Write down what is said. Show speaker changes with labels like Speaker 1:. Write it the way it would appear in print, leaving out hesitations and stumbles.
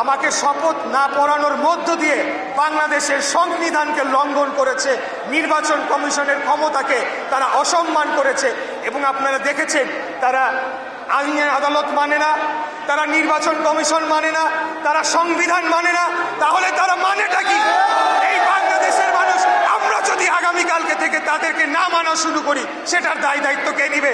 Speaker 1: আমাকে শপথ না পড়ানোর মধ্য দিয়ে বাংলাদেশের সংবিধানকে লঙ্ঘন করেছে, নির্বাচন কমিশনের ক্ষমতাকে তারা অসম্মান করেছে। এবং আপনারা দেখেছেন তারা আইনের আদালত মানে না, তারা নির্বাচন কমিশন মানে না, তারা সংবিধান মানে না। তাহলে তারা মানেটা কি? এই বাংলাদেশের মানুষ আমরা যদি আগামীকালকে থেকে তাদেরকে না মানা শুরু করি, সেটার দায় দায়িত্ব কে নিবে?